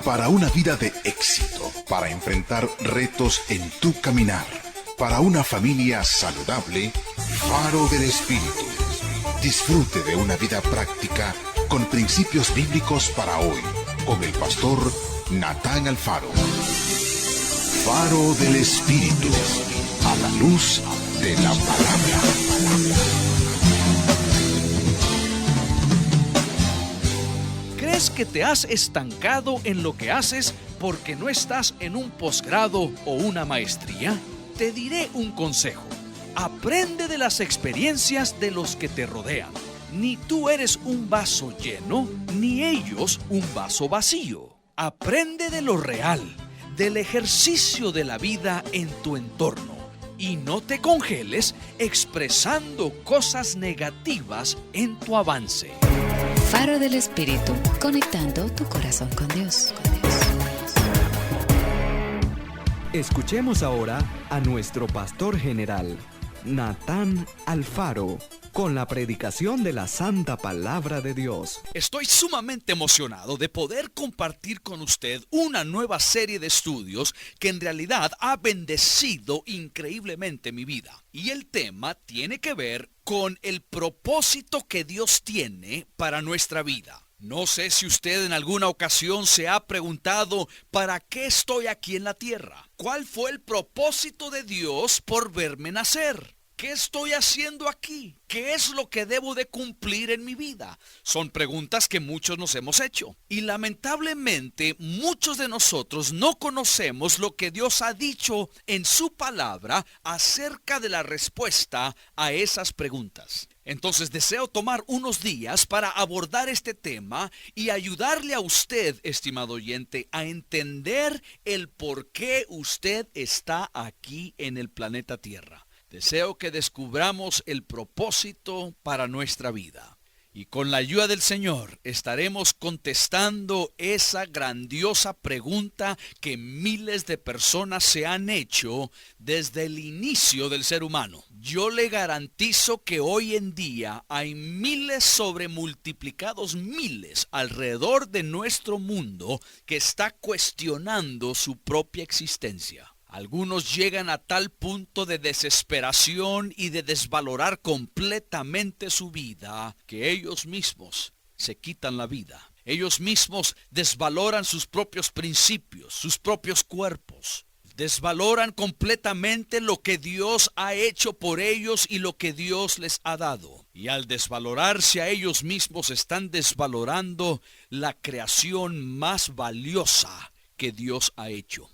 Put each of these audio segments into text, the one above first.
Para una vida de éxito, para enfrentar retos en tu caminar, para una familia saludable, Faro del Espíritu. Disfrute de una vida práctica con principios bíblicos para hoy, con el pastor Natán Alfaro. Faro del Espíritu, a la luz de la palabra. ¿Crees que te has estancado en lo que haces porque no estás en un posgrado o una maestría? Te diré un consejo. Aprende de las experiencias de los que te rodean. Ni tú eres un vaso lleno, ni ellos un vaso vacío. Aprende de lo real, del ejercicio de la vida en tu entorno. Y no te congeles expresando cosas negativas en tu avance. Faro del Espíritu, conectando tu corazón con Dios. Escuchemos ahora a nuestro pastor general, Natán Alfaro, con la predicación de la Santa Palabra de Dios. Estoy sumamente emocionado de poder compartir con usted una nueva serie de estudios que en realidad ha bendecido increíblemente mi vida. Y el tema tiene que ver con el propósito que Dios tiene para nuestra vida. No sé si usted en alguna ocasión se ha preguntado, ¿para qué estoy aquí en la tierra? ¿Cuál fue el propósito de Dios por verme nacer? ¿Qué estoy haciendo aquí? ¿Qué es lo que debo de cumplir en mi vida? Son preguntas que muchos nos hemos hecho. Y lamentablemente muchos de nosotros no conocemos lo que Dios ha dicho en su palabra acerca de la respuesta a esas preguntas. Entonces deseo tomar unos días para abordar este tema y ayudarle a usted, estimado oyente, a entender el por qué usted está aquí en el planeta Tierra. Deseo que descubramos el propósito para nuestra vida. Y con la ayuda del Señor estaremos contestando esa grandiosa pregunta que miles de personas se han hecho desde el inicio del ser humano. Yo le garantizo que hoy en día hay miles sobre multiplicados miles alrededor de nuestro mundo que está cuestionando su propia existencia. Algunos llegan a tal punto de desesperación y de desvalorar completamente su vida que ellos mismos se quitan la vida. Ellos mismos desvaloran sus propios principios, sus propios cuerpos. Desvaloran completamente lo que Dios ha hecho por ellos y lo que Dios les ha dado. Y al desvalorarse a ellos mismos están desvalorando la creación más valiosa que Dios ha hecho.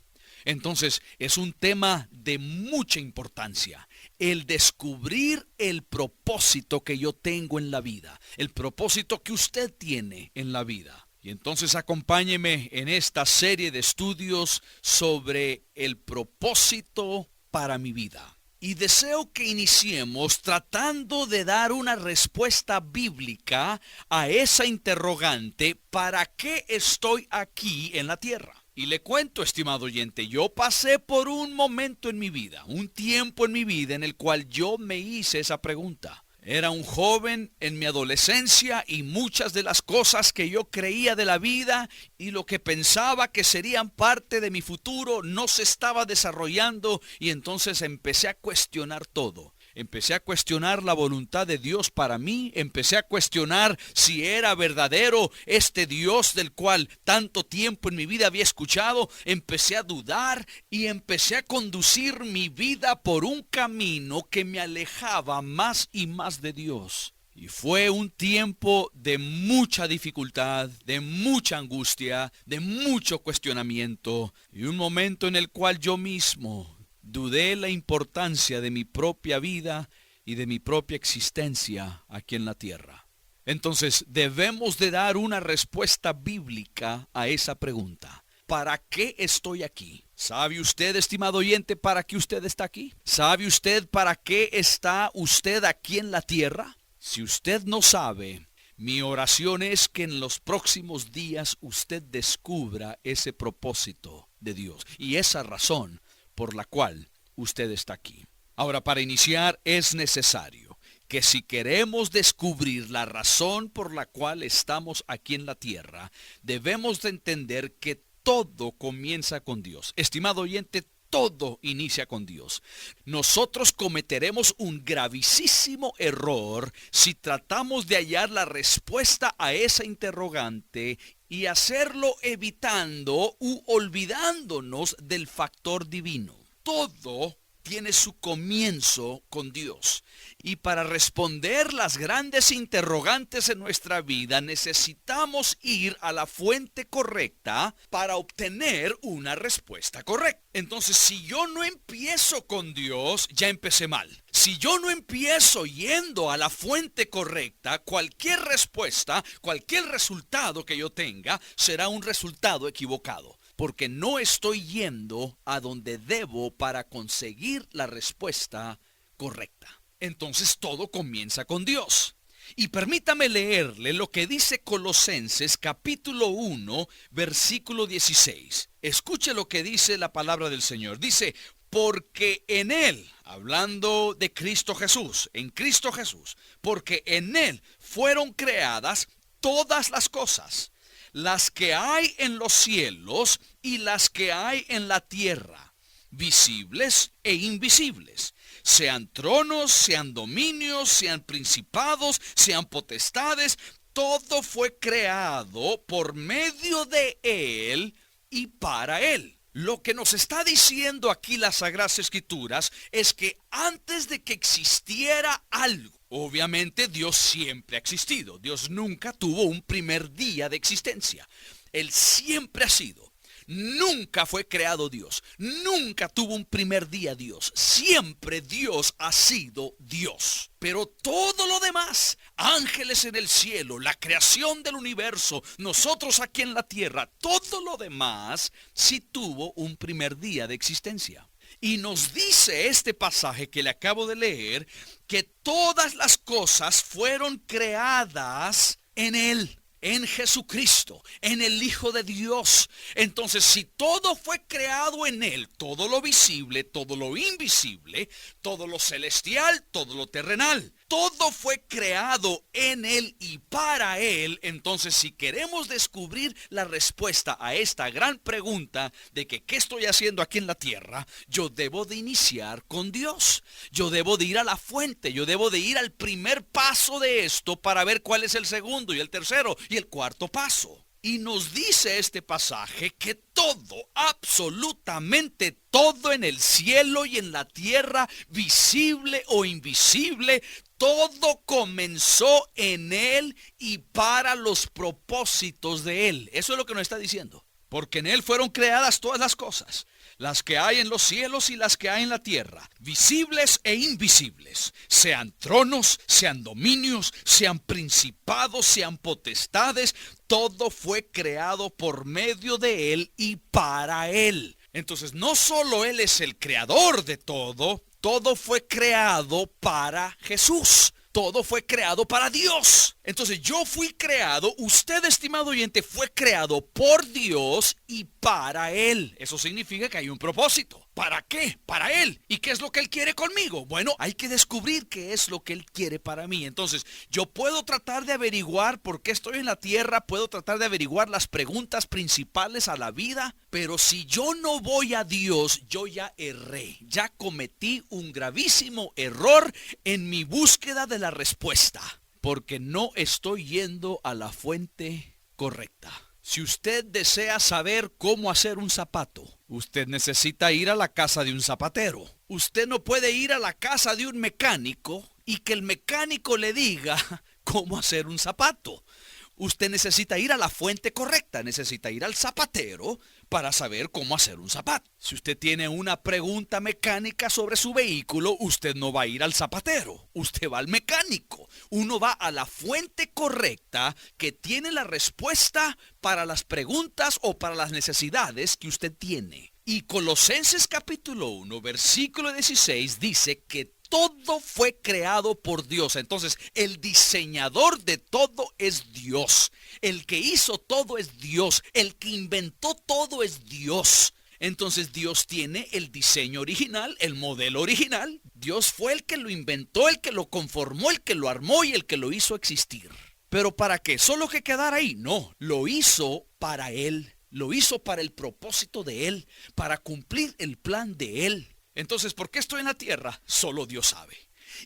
Entonces, es un tema de mucha importancia, el descubrir el propósito que yo tengo en la vida, el propósito que usted tiene en la vida. Y entonces acompáñeme en esta serie de estudios sobre el propósito para mi vida. Y deseo que iniciemos tratando de dar una respuesta bíblica a esa interrogante, ¿para qué estoy aquí en la tierra? Y le cuento, estimado oyente, yo pasé por un momento en mi vida, un tiempo en mi vida en el cual yo me hice esa pregunta. Era un joven en mi adolescencia y muchas de las cosas que yo creía de la vida y lo que pensaba que serían parte de mi futuro no se estaba desarrollando y entonces empecé a cuestionar todo. Empecé a cuestionar la voluntad de Dios para mí. Empecé a cuestionar si era verdadero este Dios del cual tanto tiempo en mi vida había escuchado. Empecé a dudar y empecé a conducir mi vida por un camino que me alejaba más y más de Dios. Y fue un tiempo de mucha dificultad, de mucha angustia, de mucho cuestionamiento y un momento en el cual yo mismo dudé la importancia de mi propia vida y de mi propia existencia aquí en la tierra. Entonces debemos de dar una respuesta bíblica a esa pregunta. ¿Para qué estoy aquí? ¿Sabe usted, estimado oyente, para qué usted está aquí? ¿Sabe usted para qué está usted aquí en la tierra? Si usted no sabe, mi oración es que en los próximos días usted descubra ese propósito de Dios y esa razón por la cual usted está aquí. Ahora, para iniciar, es necesario que si queremos descubrir la razón por la cual estamos aquí en la tierra, debemos de entender que todo comienza con Dios. Estimado oyente, todo inicia con Dios. Nosotros cometeremos un gravísimo error si tratamos de hallar la respuesta a esa interrogante y hacerlo evitando u olvidándonos del factor divino. Todo tiene su comienzo con Dios. Y para responder las grandes interrogantes en nuestra vida, necesitamos ir a la fuente correcta para obtener una respuesta correcta. Entonces, si yo no empiezo con Dios, ya empecé mal. Si yo no empiezo yendo a la fuente correcta, cualquier respuesta, cualquier resultado que yo tenga, será un resultado equivocado. Porque no estoy yendo a donde debo para conseguir la respuesta correcta. Entonces todo comienza con Dios. Y permítame leerle lo que dice Colosenses capítulo 1, versículo 16. Escuche lo que dice la palabra del Señor. Dice, porque en Él, hablando de Cristo Jesús, en Cristo Jesús, porque en Él fueron creadas todas las cosas, las que hay en los cielos y las que hay en la tierra, visibles e invisibles, sean tronos, sean dominios, sean principados, sean potestades, todo fue creado por medio de Él y para Él. Lo que nos está diciendo aquí las Sagradas Escrituras es que antes de que existiera algo, obviamente Dios siempre ha existido. Dios nunca tuvo un primer día de existencia. Él siempre ha sido. Nunca fue creado Dios. Nunca tuvo un primer día Dios. Siempre Dios ha sido Dios. Pero todo lo demás, ángeles en el cielo, la creación del universo, nosotros aquí en la tierra, todo lo demás sí tuvo un primer día de existencia. Y nos dice este pasaje que le acabo de leer, que todas las cosas fueron creadas en Él, en Jesucristo, en el Hijo de Dios. Entonces, si todo fue creado en Él, todo lo visible, todo lo invisible, todo lo celestial, todo lo terrenal, todo fue creado en Él y para Él. Entonces, si queremos descubrir la respuesta a esta gran pregunta de que ¿qué estoy haciendo aquí en la tierra? Yo debo de iniciar con Dios. Yo debo de ir a la fuente. Yo debo de ir al primer paso de esto para ver cuál es el segundo y el tercero y el cuarto paso. Y nos dice este pasaje que todo, absolutamente todo en el cielo y en la tierra, visible o invisible, todo comenzó en Él y para los propósitos de Él. Eso es lo que nos está diciendo. Porque en Él fueron creadas todas las cosas, las que hay en los cielos y las que hay en la tierra, visibles e invisibles, sean tronos, sean dominios, sean principados, sean potestades, todo fue creado por medio de Él y para Él. Entonces, no solo Él es el creador de todo, todo fue creado para Jesús. Todo fue creado para Dios. Entonces yo fui creado, usted, estimado oyente, fue creado por Dios y para Él. Eso significa que hay un propósito. ¿Para qué? Para Él. ¿Y qué es lo que Él quiere conmigo? Bueno, hay que descubrir qué es lo que Él quiere para mí. Entonces, yo puedo tratar de averiguar por qué estoy en la tierra, puedo tratar de averiguar las preguntas principales a la vida, pero si yo no voy a Dios, yo ya erré. Ya cometí un gravísimo error en mi búsqueda de la respuesta, porque no estoy yendo a la fuente correcta. Si usted desea saber cómo hacer un zapato, usted necesita ir a la casa de un zapatero. Usted no puede ir a la casa de un mecánico y que el mecánico le diga cómo hacer un zapato. Usted necesita ir a la fuente correcta, necesita ir al zapatero para saber cómo hacer un zapato. Si usted tiene una pregunta mecánica sobre su vehículo, usted no va a ir al zapatero, usted va al mecánico. Uno va a la fuente correcta que tiene la respuesta para las preguntas o para las necesidades que usted tiene. Y Colosenses capítulo 1, versículo 16 dice que todo fue creado por Dios. Entonces, el diseñador de todo es Dios. El que hizo todo es Dios. El que inventó todo es Dios. Entonces, Dios tiene el diseño original, el modelo original. Dios fue el que lo inventó, el que lo conformó, el que lo armó y el que lo hizo existir. ¿Pero para qué? ¿Solo que quedara ahí? No, lo hizo para Él Lo hizo para el propósito de Él, para cumplir el plan de Él. Entonces, ¿por qué estoy en la tierra? Solo Dios sabe.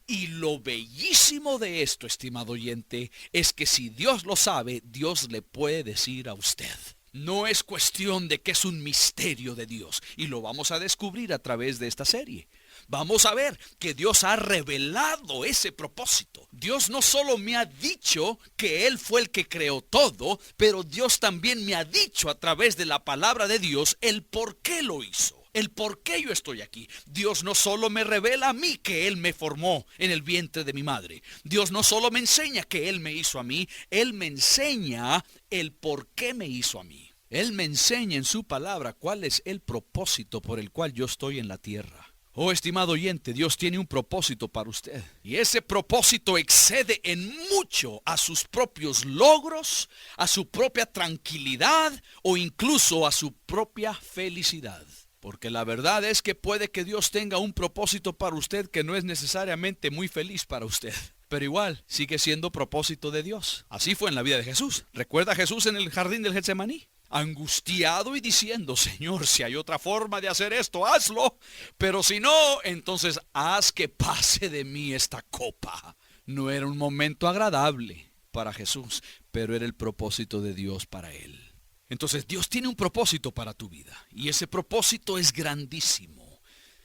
Y lo bellísimo de esto, estimado oyente, es que si Dios lo sabe, Dios le puede decir a usted. No es cuestión de que es un misterio de Dios, y lo vamos a descubrir a través de esta serie. Vamos a ver que Dios ha revelado ese propósito. Dios no solo me ha dicho que Él fue el que creó todo, pero Dios también me ha dicho a través de la palabra de Dios el por qué lo hizo. El por qué yo estoy aquí. Dios no solo me revela a mí que Él me formó en el vientre de mi madre. Dios no solo me enseña que Él me hizo a mí. Él me enseña el por qué me hizo a mí. Él me enseña en su palabra cuál es el propósito por el cual yo estoy en la tierra. Oh, estimado oyente, Dios tiene un propósito para usted. Y ese propósito excede en mucho a sus propios logros, a su propia tranquilidad o incluso a su propia felicidad. Porque la verdad es que puede que Dios tenga un propósito para usted que no es necesariamente muy feliz para usted. Pero igual sigue siendo propósito de Dios. Así fue en la vida de Jesús. ¿Recuerda a Jesús en el jardín del Getsemaní? Angustiado y diciendo, Señor, si hay otra forma de hacer esto, hazlo. Pero si no, entonces haz que pase de mí esta copa. No era un momento agradable para Jesús, pero era el propósito de Dios para él. Entonces Dios tiene un propósito para tu vida y ese propósito es grandísimo.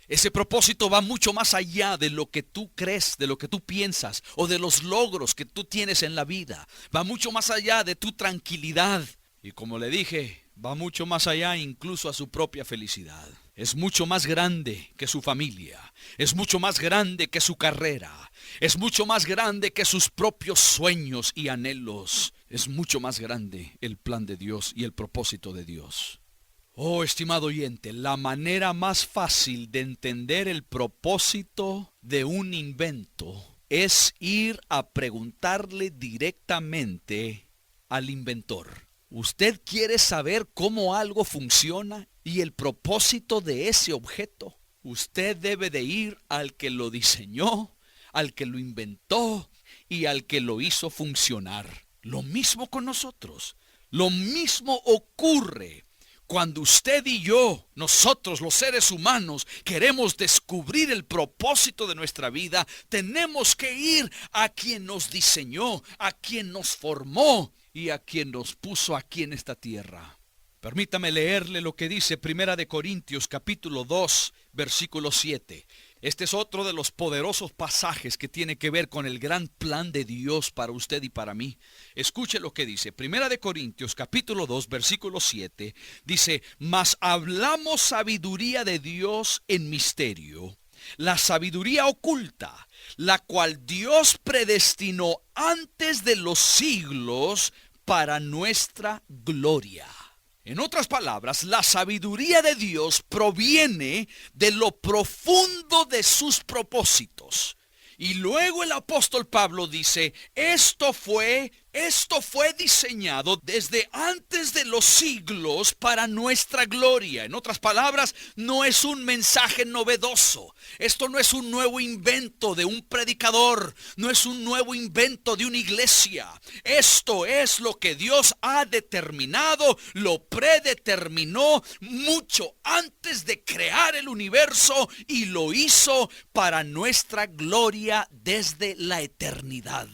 Ese propósito va mucho más allá de lo que tú crees, de lo que tú piensas o de los logros que tú tienes en la vida. Va mucho más allá de tu tranquilidad y, como le dije, va mucho más allá incluso a su propia felicidad. Es mucho más grande que su familia, es mucho más grande que su carrera, es mucho más grande que sus propios sueños y anhelos. Es mucho más grande el plan de Dios y el propósito de Dios. Oh, estimado oyente, la manera más fácil de entender el propósito de un invento es ir a preguntarle directamente al inventor. ¿Usted quiere saber cómo algo funciona y el propósito de ese objeto? Usted debe de ir al que lo diseñó, al que lo inventó y al que lo hizo funcionar. Lo mismo con nosotros. Lo mismo ocurre cuando usted y yo, nosotros los seres humanos, queremos descubrir el propósito de nuestra vida. Tenemos que ir a quien nos diseñó, a quien nos formó y a quien nos puso aquí en esta tierra. Permítame leerle lo que dice 1 Corintios capítulo 2, versículo 7. Este es otro de los poderosos pasajes que tiene que ver con el gran plan de Dios para usted y para mí. Escuche lo que dice. 1 Corintios capítulo 2, versículo 7. Dice, mas hablamos sabiduría de Dios en misterio, la sabiduría oculta, la cual Dios predestinó antes de los siglos para nuestra gloria. En otras palabras, la sabiduría de Dios proviene de lo profundo de sus propósitos. Y luego el apóstol Pablo dice, esto fue diseñado desde antes de los siglos para nuestra gloria. En otras palabras, no es un mensaje novedoso. Esto no es un nuevo invento de un predicador. No es un nuevo invento de una iglesia. Esto es lo que Dios ha determinado, lo predeterminó mucho antes de crear el universo y lo hizo para nuestra gloria desde la eternidad.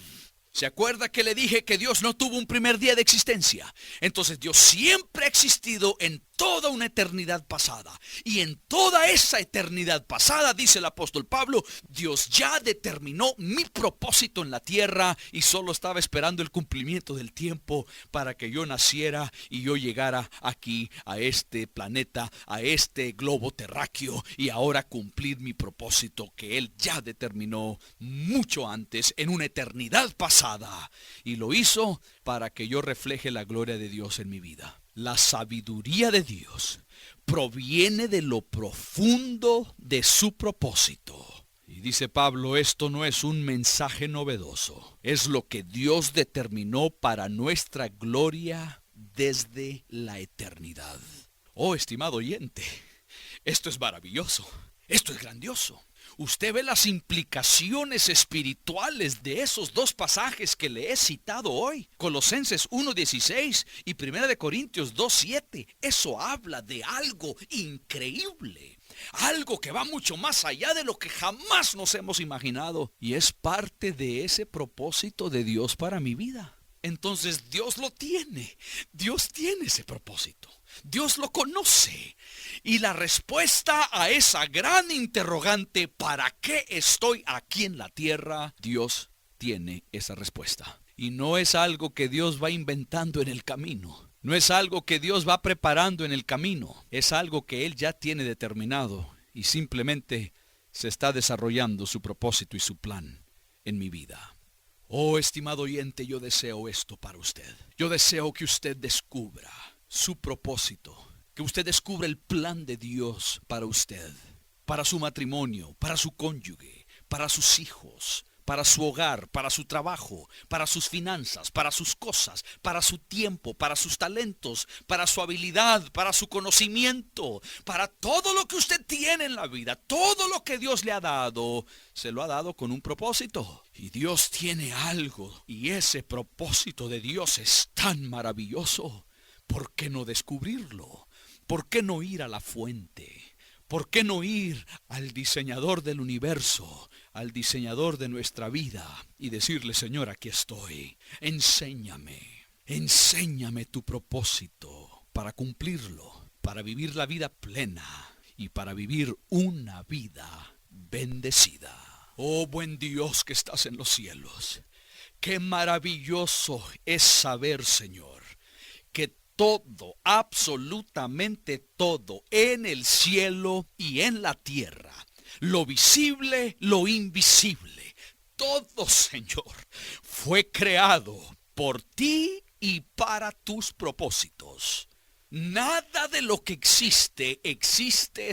¿Se acuerda que le dije que Dios no tuvo un primer día de existencia? Entonces Dios siempre ha existido en toda una eternidad pasada. Y en toda esa eternidad pasada, dice el apóstol Pablo, Dios ya determinó mi propósito en la tierra y solo estaba esperando el cumplimiento del tiempo para que yo naciera y yo llegara aquí a este planeta, a este globo terráqueo y ahora cumplir mi propósito que Él ya determinó mucho antes en una eternidad pasada. Y lo hizo para que yo refleje la gloria de Dios en mi vida. La sabiduría de Dios proviene de lo profundo de su propósito. Y dice Pablo, esto no es un mensaje novedoso. Es lo que Dios determinó para nuestra gloria desde la eternidad. Oh, estimado oyente, esto es maravilloso. Esto es grandioso. usted ve las implicaciones espirituales de esos dos pasajes que le he citado hoy. Colosenses 1:16 y 1 Corintios 2:7. Eso habla de algo increíble. Algo que va mucho más allá de lo que jamás nos hemos imaginado. Y es parte de ese propósito de Dios para mi vida. Entonces Dios lo tiene. Dios tiene ese propósito. Dios lo conoce. Y la respuesta a esa gran interrogante, ¿para qué estoy aquí en la tierra? Dios tiene esa respuesta. Y no es algo que Dios va inventando en el camino. No es algo que Dios va preparando en el camino. Es algo que Él ya tiene determinado y simplemente se está desarrollando su propósito y su plan en mi vida. Oh, estimado oyente, yo deseo esto para usted. Yo deseo que usted descubra su propósito, que usted descubra el plan de Dios para usted, para su matrimonio, para su cónyuge, para sus hijos, para su hogar, para su trabajo, para sus finanzas, para sus cosas, para su tiempo, para sus talentos, para su habilidad, para su conocimiento, para todo lo que usted tiene en la vida. Todo lo que Dios le ha dado, se lo ha dado con un propósito. Y Dios tiene algo, y ese propósito de Dios es tan maravilloso. ¿Por qué no descubrirlo? ¿Por qué no ir a la fuente? ¿Por qué no ir al diseñador del universo, al diseñador de nuestra vida y decirle: Señor, aquí estoy, enséñame tu propósito para cumplirlo, para vivir la vida plena y para vivir una vida bendecida? Oh, buen Dios que estás en los cielos, qué maravilloso es saber, Señor, que todo, absolutamente todo, en el cielo y en la tierra, lo visible, lo invisible, todo, Señor, fue creado por ti y para tus propósitos. Nada de lo que existe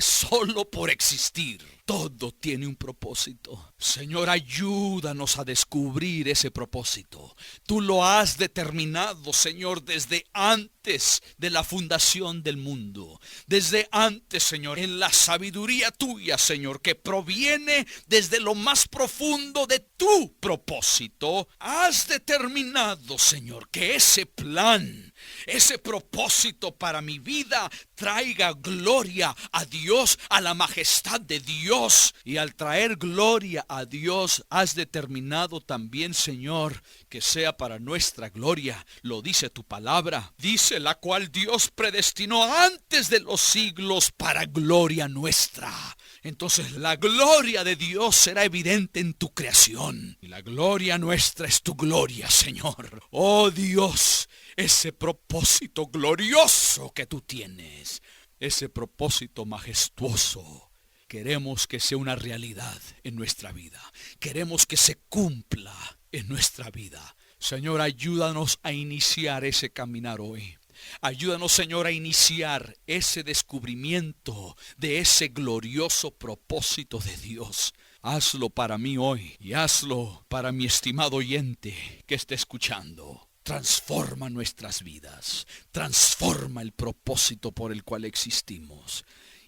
solo por existir. Todo tiene un propósito. Señor, ayúdanos a descubrir ese propósito. Tú lo has determinado, Señor, desde antes de la fundación del mundo. Desde antes, Señor, en la sabiduría tuya, Señor, que proviene desde lo más profundo de tu propósito. Has determinado, Señor, que ese plan, ese propósito para mi vida traiga gloria a Dios, a la majestad de Dios. Y al traer gloria a Dios, has determinado también, Señor, que sea para nuestra gloria. Lo dice tu palabra, dice la cual Dios predestinó antes de los siglos para gloria nuestra. Entonces la gloria de Dios será evidente en tu creación. Y la gloria nuestra es tu gloria, Señor. Oh Dios, ese propósito glorioso que tú tienes, ese propósito majestuoso, queremos que sea una realidad en nuestra vida. Queremos que se cumpla en nuestra vida. Señor, ayúdanos a iniciar ese caminar hoy. Ayúdanos, Señor, a iniciar ese descubrimiento de ese glorioso propósito de Dios. Hazlo para mí hoy y hazlo para mi estimado oyente que esté escuchando. Transforma nuestras vidas. Transforma el propósito por el cual existimos.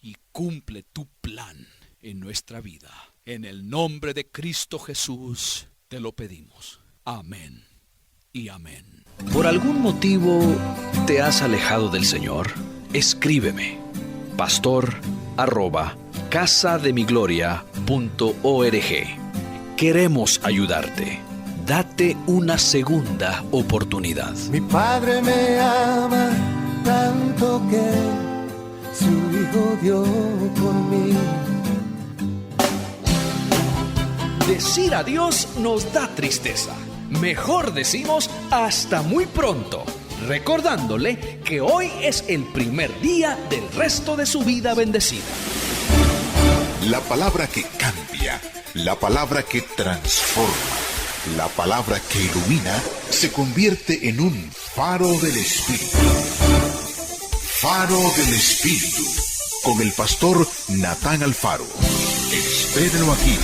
Y cumple tu plan en nuestra vida. En el nombre de Cristo Jesús te lo pedimos. Amén y amén. ¿Por algún motivo te has alejado del Señor? Escríbeme, pastor@casademigloria.org. Queremos ayudarte. Date una segunda oportunidad. Mi Padre me ama tanto que su Hijo dio por mí. Decir adiós nos da tristeza. Mejor decimos hasta muy pronto, recordándole que hoy es el primer día del resto de su vida bendecida. La palabra que cambia, la palabra que transforma, la palabra que ilumina, se convierte en un faro del Espíritu. Faro del Espíritu, con el pastor Natán Alfaro. Espérenlo aquí,